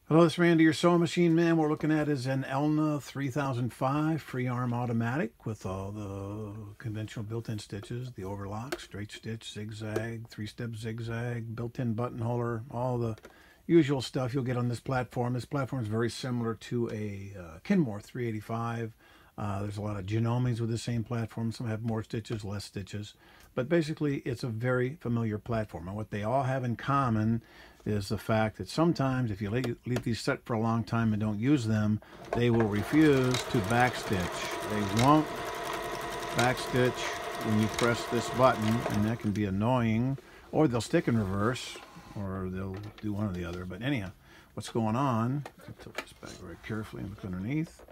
Hello, this is Randy, your sewing machine man. We're looking at is an ELNA 3005 free arm automatic with all the conventional built-in stitches, the overlock, straight stitch, zigzag, three-step zigzag, built-in buttonholer, all the usual stuff you'll get on this platform. This platform is very similar to a Kenmore 385. There's a lot of Genomes with the same platform. Some have more stitches, less stitches. But basically, it's a very familiar platform. And what they all have in common is the fact that sometimes if you leave these set for a long time and don't use them, they will refuse to backstitch. They won't backstitch when you press this button, and that can be annoying. Or they'll stick in reverse, or they'll do one or the other. But anyhow, what's going on, tilt this back very carefully and look underneath.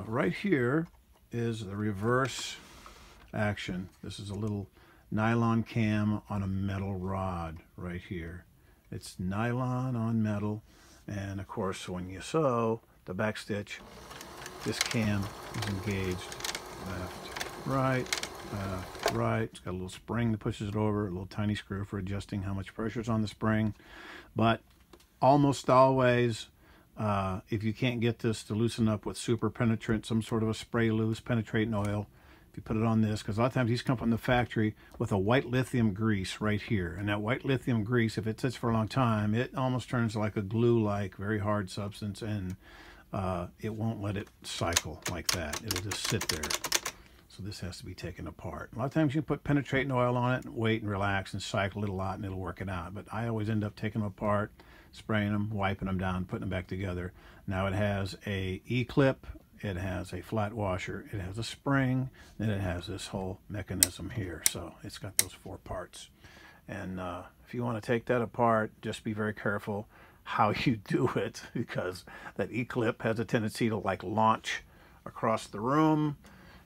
Right here is the reverse action. This is a little nylon cam on a metal rod right here. It's nylon on metal, and of course when you sew the back stitch, this cam is engaged left, right, right. It's got a little spring that pushes it over, a little tiny screw for adjusting how much pressure is on the spring. But almost always, if you can't get this to loosen up with super penetrant, some sort of a spray loose penetrating oil, if you put it on this, because a lot of times these come from the factory with a white lithium grease right here, and that white lithium grease, if it sits for a long time, it almost turns like a glue-like, very hard substance, and it won't let it cycle like that. It'll just sit there. So this has to be taken apart. A lot of times you can put penetrating oil on it and wait and relax and cycle it a lot and it'll work it out. But I always end up taking them apart, spraying them, wiping them down, putting them back together. Now it has a Eclip, it has a flat washer, it has a spring, then it has this whole mechanism here. So it's got those 4 parts. And if you want to take that apart, just be very careful how you do it, because that Eclip has a tendency to like launch across the room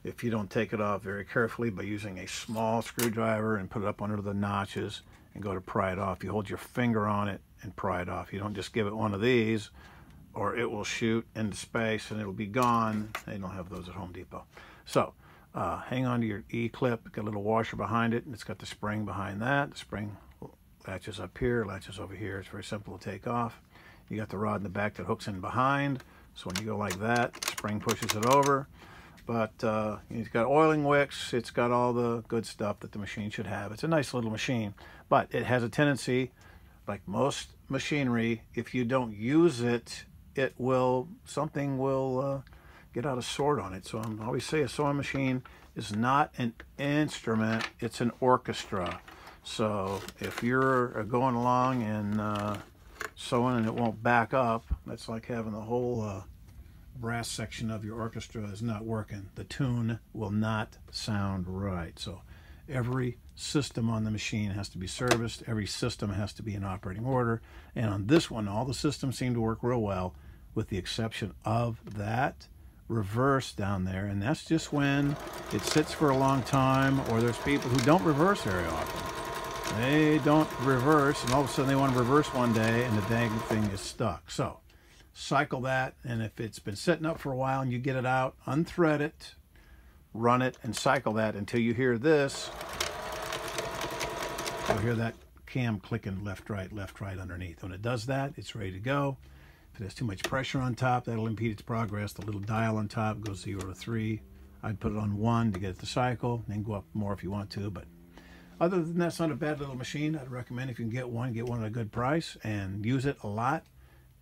if you don't take it off very carefully by using a small screwdriver and put it up under the notches and go to pry it off. You hold your finger on it and pry it off. You don't just give it one of these, or it will shoot into space and it'll be gone. They don't have those at Home Depot. So hang on to your E-clip. Got a little washer behind it, and it's got the spring behind that. The spring latches up here, latches over here. It's very simple to take off. You got the rod in the back that hooks in behind. So when you go like that, the spring pushes it over. But it's got oiling wicks. It's got all the good stuff that the machine should have. It's a nice little machine, but it has a tendency, like most machinery, if you don't use it, something will get out of sort on it. So I always say a sewing machine is not an instrument, it's an orchestra. So if you're going along and sewing and it won't back up, that's like having the whole brass section of your orchestra is not working. The tune will not sound right. So every system on the machine has to be serviced. Every system has to be in operating order. And on this one, all the systems seem to work real well, with the exception of that reverse down there. And that's just when it sits for a long time, or there's people who don't reverse very often. They don't reverse, and all of a sudden they want to reverse one day and the dang thing is stuck. So cycle that, and if it's been sitting up for a while and you get it out, unthread it, run it, and cycle that until you hear this. You'll hear that cam clicking left, right underneath. When it does that, it's ready to go. If it has too much pressure on top, that'll impede its progress. The little dial on top goes 0 to 3. I'd put it on 1 to get it to cycle, then go up more if you want to. But other than that, it's not a bad little machine. I'd recommend if you can get one at a good price and use it a lot.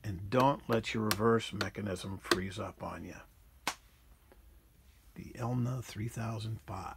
And don't let your reverse mechanism freeze up on you. The ELNA 3005.